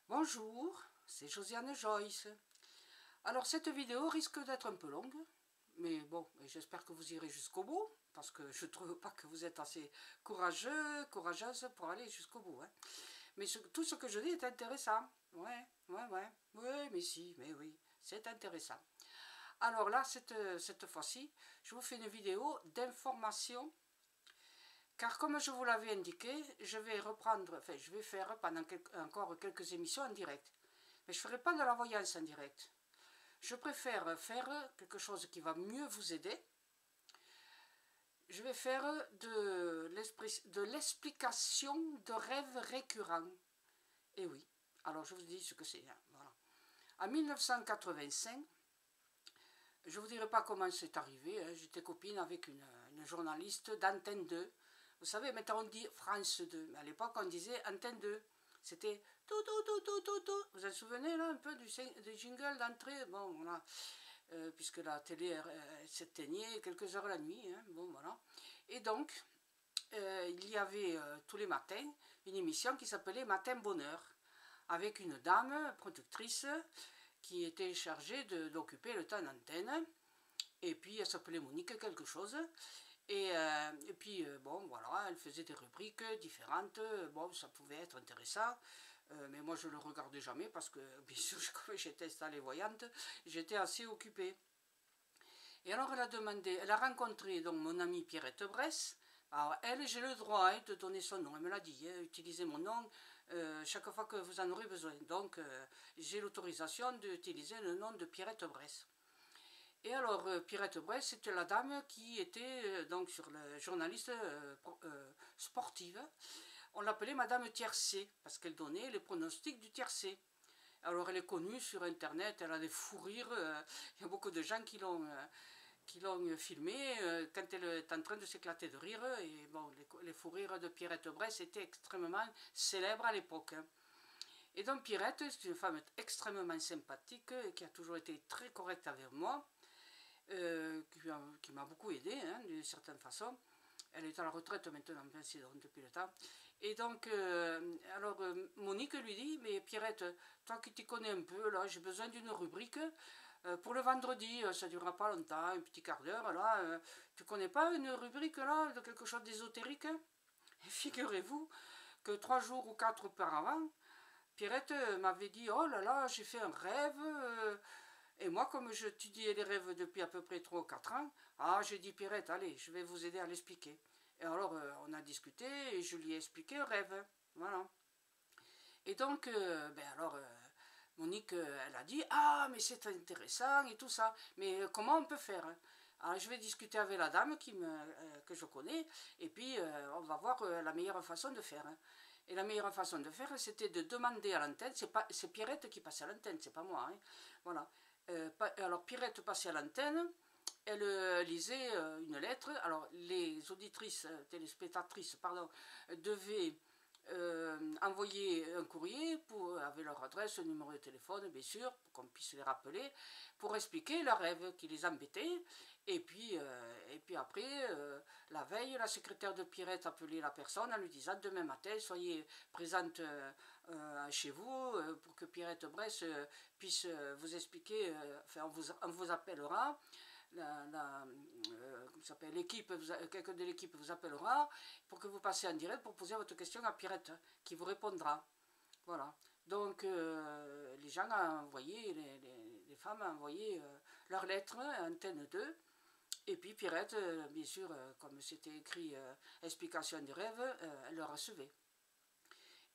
Bonjour, c'est Josiane Joyce. Alors cette vidéo risque d'être un peu longue, mais bon, j'espère que vous irez jusqu'au bout, parce que je ne trouve pas que vous êtes assez courageuse pour aller jusqu'au bout. Hein. Mais tout ce que je dis est intéressant. Ouais, mais si, mais oui, c'est intéressant. Alors là, cette fois-ci, je vous fais une vidéo d'information, car comme je vous l'avais indiqué, je vais faire pendant encore quelques émissions en direct. Mais je ne ferai pas de la voyance en direct. Je préfère faire quelque chose qui va mieux vous aider. Je vais faire de l'explication de rêves récurrents. Et oui, alors je vous dis ce que c'est. Hein, voilà. En 1985, je ne vous dirai pas comment c'est arrivé, hein, j'étais copine avec une journaliste d'Antenne 2. Vous savez, maintenant on dit France 2, mais à l'époque on disait Antenne 2. C'était tout, tout, tout, tout, tout, tout. Vous vous souvenez là un peu du jingle d'entrée? Bon, voilà. Puisque la télé s'éteignait quelques heures la nuit. Hein, bon, voilà. Et donc, il y avait tous les matins une émission qui s'appelait Matin Bonheur, avec une dame productrice qui était chargée d'occuper le temps d'antenne. Et puis, elle s'appelait Monique quelque chose. Et puis, bon, voilà, elle faisait des rubriques différentes. Bon, ça pouvait être intéressant. Mais moi, je ne le regardais jamais parce que, bien sûr, comme j'étais installée voyante, j'étais assez occupée. Et alors, elle a rencontré donc mon amie Pierrette Bresse. Alors, elle, j'ai le droit de donner son nom. Elle me l'a dit, hein, utilisez mon nom chaque fois que vous en aurez besoin. Donc, j'ai l'autorisation d'utiliser le nom de Pierrette Bresse. Et alors, Pierrette Bresse, c'était la dame qui était donc sur le journaliste sportive. On l'appelait Madame Tiercé, parce qu'elle donnait les pronostics du tiercé. Alors, elle est connue sur Internet, elle a des fous rires. Il y a beaucoup de gens qui l'ont filmée quand elle est en train de s'éclater de rire. Et bon, les fous rires de Pierrette Bresse étaient extrêmement célèbres à l'époque. Et donc, Pierrette, c'est une femme extrêmement sympathique, qui a toujours été très correcte avec moi. Qui m'a beaucoup aidé, hein, d'une certaine façon. Elle est à la retraite maintenant, depuis le temps. Et donc, Monique lui dit, mais Pierrette, toi qui t'y connais un peu, là, j'ai besoin d'une rubrique pour le vendredi, ça ne durera pas longtemps, un petit quart d'heure, là. Tu connais pas une rubrique, là, de quelque chose d'ésotérique? Et figurez-vous que 3 jours ou 4 auparavant, Pierrette m'avait dit, oh là là, j'ai fait un rêve... et moi, comme j'étudiais les rêves depuis à peu près 3 ou 4 ans, j'ai dit, Pierrette, allez, je vais vous aider à l'expliquer. Et alors, on a discuté et je lui ai expliqué le rêve. Voilà. Et donc, Monique, elle a dit, mais c'est intéressant et tout ça. Mais comment on peut faire? Alors, je vais discuter avec la dame que je connais, et puis on va voir la meilleure façon de faire. Et la meilleure façon de faire, c'était de demander à l'antenne, c'est Pierrette qui passait à l'antenne, c'est pas moi. Hein. Voilà. Alors Pierrette passait à l'antenne, elle lisait une lettre. Alors les auditrices, téléspectatrices, pardon, devaient envoyer un courrier avec leur adresse, numéro de téléphone, bien sûr, pour qu'on puisse les rappeler, pour expliquer leur rêve qui les embêtait. Et puis après, la veille, la secrétaire de Pierrette appelait la personne en lui disant, demain matin, soyez présente chez vous pour que Pierrette Bresse puisse vous expliquer, on vous appellera. L'équipe, quelqu'un de l'équipe vous appellera pour que vous passiez en direct pour poser votre question à Pierrette, qui vous répondra. Voilà. Donc, les gens ont envoyé, les femmes ont envoyé leur lettre à Antenne 2. Et puis Pierrette, bien sûr, comme c'était écrit explication des rêves, elle le recevait.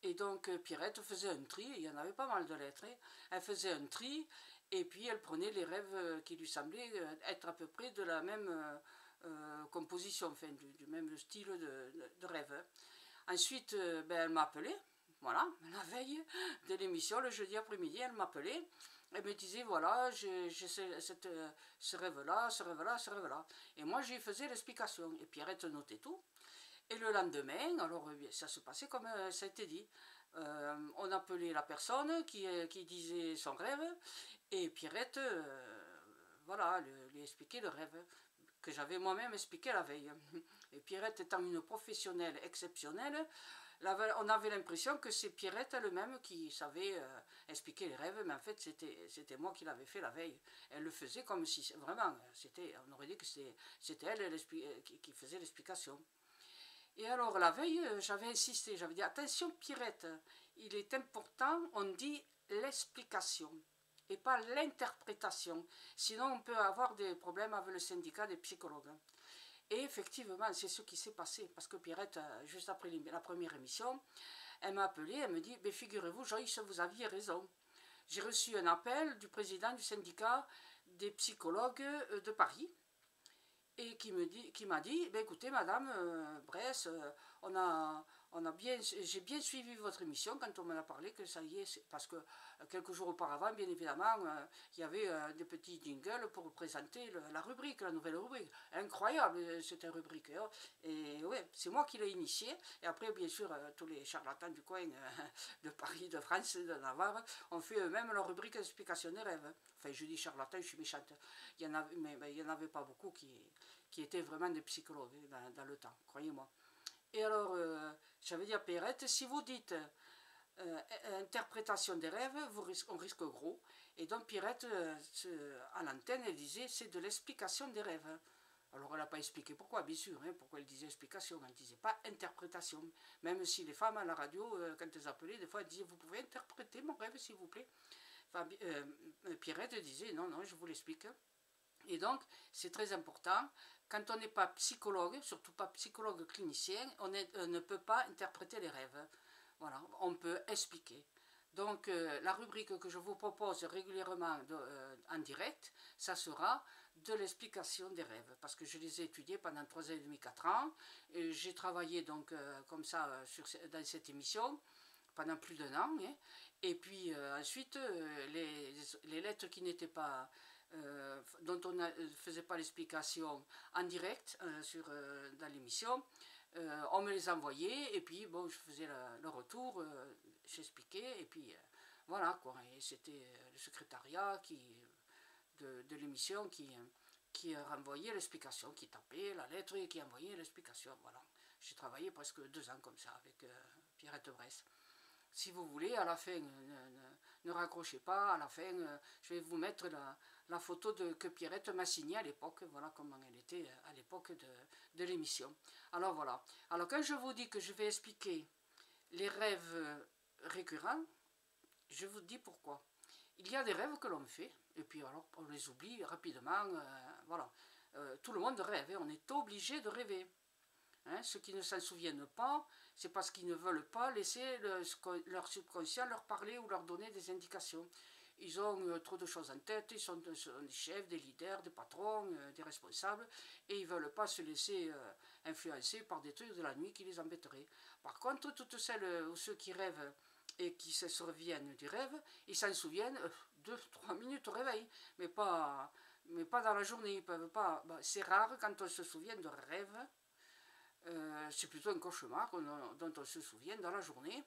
Et donc Pierrette faisait un tri, il y en avait pas mal de lettres, hein. Elle faisait un tri, et puis elle prenait les rêves qui lui semblaient être à peu près de la même composition, enfin du même style de rêve. Ensuite, elle m'appelait, voilà, la veille de l'émission, le jeudi après-midi, elle m'appelait. Elle me disait, voilà, j'ai ce rêve-là, ce rêve-là, ce rêve-là. Et moi, j'y faisais l'explication. Et Pierrette notait tout. Et le lendemain, alors ça se passait comme ça a été dit. On appelait la personne qui disait son rêve, et Pierrette, voilà, lui expliquait le rêve que j'avais moi-même expliqué la veille. Et Pierrette étant une professionnelle exceptionnelle, on avait l'impression que c'est Pierrette elle-même qui savait expliquer les rêves, mais en fait c'était moi qui l'avais fait la veille. Elle le faisait comme si, vraiment, on aurait dit que c'était elle qui faisait l'explication. Et alors la veille, j'avais insisté, j'avais dit, attention Pierrette, il est important, on dit l'explication et pas l'interprétation. Sinon on peut avoir des problèmes avec le syndicat des psychologues. Et effectivement, c'est ce qui s'est passé, parce que Pierrette, juste après la première émission, elle m'a appelé, elle me dit, mais figurez-vous, Joyce, vous aviez raison. J'ai reçu un appel du président du syndicat des psychologues de Paris, et qui m'a dit, ben écoutez madame Bresse, j'ai bien suivi votre émission quand on m'en a parlé, que ça y est, parce que quelques jours auparavant, bien évidemment, il y avait des petits jingles pour présenter la rubrique, la nouvelle rubrique. Incroyable cette rubrique. Hein. Et ouais, c'est moi qui l'ai initiée. Et après, bien sûr, tous les charlatans du coin de Paris, de France, de Navarre, ont fait eux-mêmes leur rubrique d'explication des rêves. Enfin, je dis charlatan, je suis méchante. Il y en avait pas beaucoup qui étaient vraiment des psychologues dans le temps, croyez-moi. Et alors, j'avais dit à Pierrette, si vous dites interprétation des rêves, on risque gros. Et donc Pierrette, à l'antenne, elle disait, c'est de l'explication des rêves. Alors elle n'a pas expliqué pourquoi, bien sûr, hein, pourquoi elle disait explication, elle ne disait pas interprétation. Même si les femmes à la radio, quand elles appelaient, des fois elles disaient, vous pouvez interpréter mon rêve s'il vous plaît. Enfin, Pierrette disait, non, non, je vous l'explique. Et donc, c'est très important, quand on n'est pas psychologue, surtout pas psychologue clinicien, on ne peut pas interpréter les rêves. Voilà, on peut expliquer. Donc, la rubrique que je vous propose régulièrement en direct, ça sera de l'explication des rêves, parce que je les ai étudiés pendant 3 ans et demi, 4 ans, et j'ai travaillé donc comme ça dans cette émission pendant plus d'1 an, hein. Et puis ensuite, les lettres qui n'étaient pas... dont on ne faisait pas l'explication en direct dans l'émission, on me les envoyait, et puis bon, je faisais le retour, j'expliquais, et puis voilà quoi. Et c'était le secrétariat de l'émission qui renvoyait l'explication, qui tapait la lettre et qui envoyait l'explication. Voilà. J'ai travaillé presque 2 ans comme ça avec Pierrette Bresse. Si vous voulez, à la fin, ne raccrochez pas, à la fin, je vais vous mettre la photo que Pierrette m'a signée à l'époque, voilà comment elle était à l'époque de l'émission. Alors voilà, alors quand je vous dis que je vais expliquer les rêves récurrents, je vous dis pourquoi. Il y a des rêves que l'on fait, et puis alors on les oublie rapidement, voilà. Tout le monde rêve, on est obligé de rêver. Hein, ceux qui ne s'en souviennent pas, c'est parce qu'ils ne veulent pas laisser leur subconscient leur parler ou leur donner des indications. Ils ont trop de choses en tête, ils sont des chefs, des leaders, des patrons, des responsables, et ils ne veulent pas se laisser influencer par des trucs de la nuit qui les embêteraient. Par contre, toutes celles ou ceux qui rêvent et qui se souviennent du rêve, ils s'en souviennent 2-3 minutes au réveil, mais pas dans la journée. Ils peuvent pas. Bah, c'est rare quand on se souvient de rêve. C'est plutôt un cauchemar dont on se souvient dans la journée.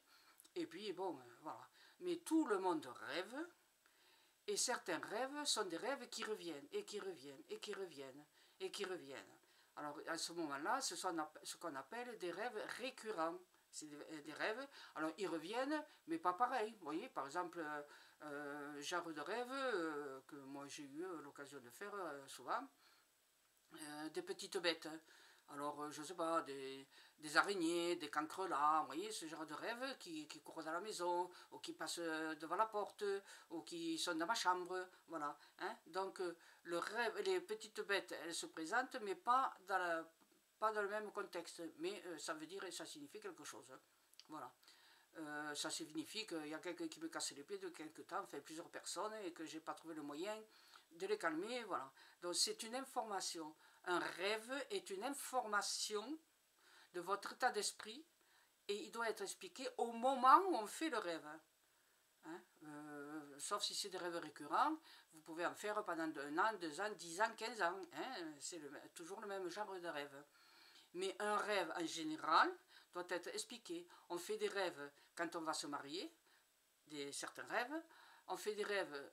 Et puis, bon, voilà. Mais tout le monde rêve, et certains rêves sont des rêves qui reviennent, et qui reviennent, et qui reviennent, et qui reviennent. Alors, à ce moment-là, ce sont ce qu'on appelle des rêves récurrents. C'est des rêves, alors ils reviennent, mais pas pareil. Vous voyez, par exemple, genre de rêve que moi j'ai eu l'occasion de faire souvent, des petites bêtes. Alors, je ne sais pas, des araignées, des cancrelats, vous voyez, ce genre de rêves qui courent dans la maison, ou qui passent devant la porte, ou qui sont dans ma chambre, voilà. Hein. Donc, le rêve, les petites bêtes, elles se présentent, mais pas dans le même contexte. Mais ça veut dire, ça signifie quelque chose. Voilà. Ça signifie qu'il y a quelqu'un qui me casse les pieds depuis quelque temps, enfin plusieurs personnes, et que je n'ai pas trouvé le moyen de les calmer, voilà. Donc c'est une information. Un rêve est une information de votre état d'esprit, et il doit être expliqué au moment où on fait le rêve. Hein, sauf si c'est des rêves récurrents, vous pouvez en faire pendant 1 an, 2 ans, 10 ans, 15 ans. Hein, c'est toujours le même genre de rêve. Mais un rêve en général doit être expliqué. On fait des rêves quand on va se marier, certains rêves. On fait des rêves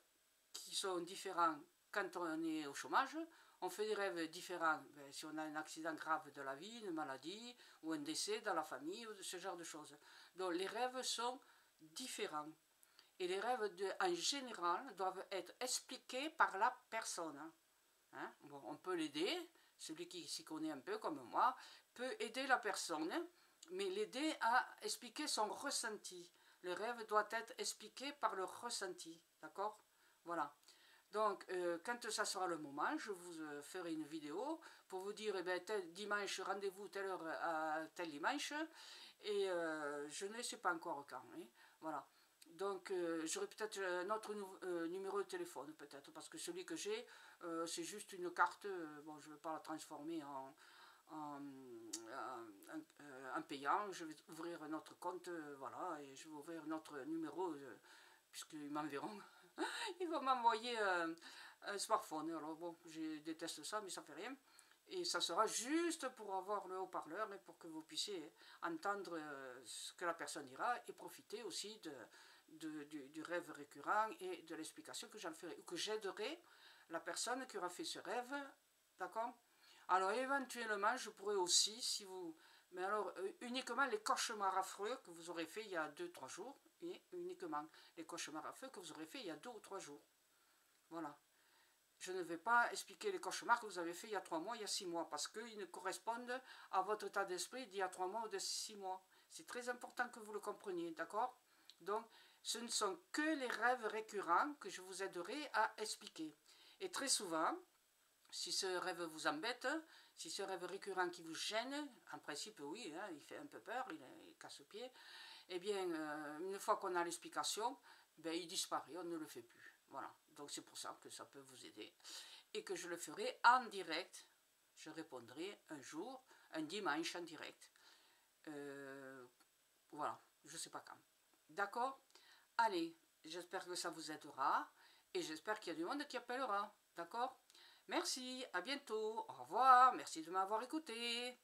qui sont différents quand on est au chômage. on fait des rêves différents. Ben, si on a un accident grave de la vie, une maladie, ou un décès dans la famille, ou ce genre de choses. Donc les rêves sont différents. Et les rêves, en général, doivent être expliqués par la personne. Hein? Bon, on peut l'aider, celui qui s'y connaît un peu comme moi, peut aider la personne, mais l'aider à expliquer son ressenti. Le rêve doit être expliqué par le ressenti, d'accord? Voilà. Donc, quand ça sera le moment, je vous ferai une vidéo pour vous dire, eh bien, tel dimanche, rendez-vous telle heure à tel dimanche, et je ne sais pas encore quand. Hein, voilà. Donc, j'aurai peut-être un autre numéro de téléphone, peut-être, parce que celui que j'ai, c'est juste une carte. Bon, je ne vais pas la transformer en payant. Je vais ouvrir un autre compte, voilà, et je vais ouvrir un autre numéro, puisqu'ils m'enverront. Ils vont m'envoyer un smartphone. Alors bon, je déteste ça, mais ça fait rien. Et ça sera juste pour avoir le haut-parleur et pour que vous puissiez entendre ce que la personne dira et profiter aussi du rêve récurrent et de l'explication que j'en ferai, ou que j'aiderai la personne qui aura fait ce rêve, d'accord? Alors éventuellement, je pourrais aussi, si vous... Mais alors, uniquement les cauchemars affreux que vous aurez fait il y a 2-3 jours, et uniquement les cauchemars affreux que vous aurez fait il y a 2 ou 3 jours. Voilà. Je ne vais pas expliquer les cauchemars que vous avez fait il y a 3 mois, il y a 6 mois, parce qu'ils ne correspondent à votre état d'esprit d'il y a 3 mois ou de 6 mois. C'est très important que vous le compreniez, d'accord? Donc, ce ne sont que les rêves récurrents que je vous aiderai à expliquer. Et très souvent, si ce rêve vous embête, si ce rêve récurrent qui vous gêne, en principe oui, hein, il fait un peu peur, il casse le pied, eh bien, une fois qu'on a l'explication, ben, il disparaît, on ne le fait plus. Voilà, donc c'est pour ça que ça peut vous aider. Et que je le ferai en direct, je répondrai un jour, un dimanche en direct. Voilà, je ne sais pas quand. D'accord? Allez, j'espère que ça vous aidera, et j'espère qu'il y a du monde qui appellera. D'accord? Merci, à bientôt, au revoir, merci de m'avoir écouté.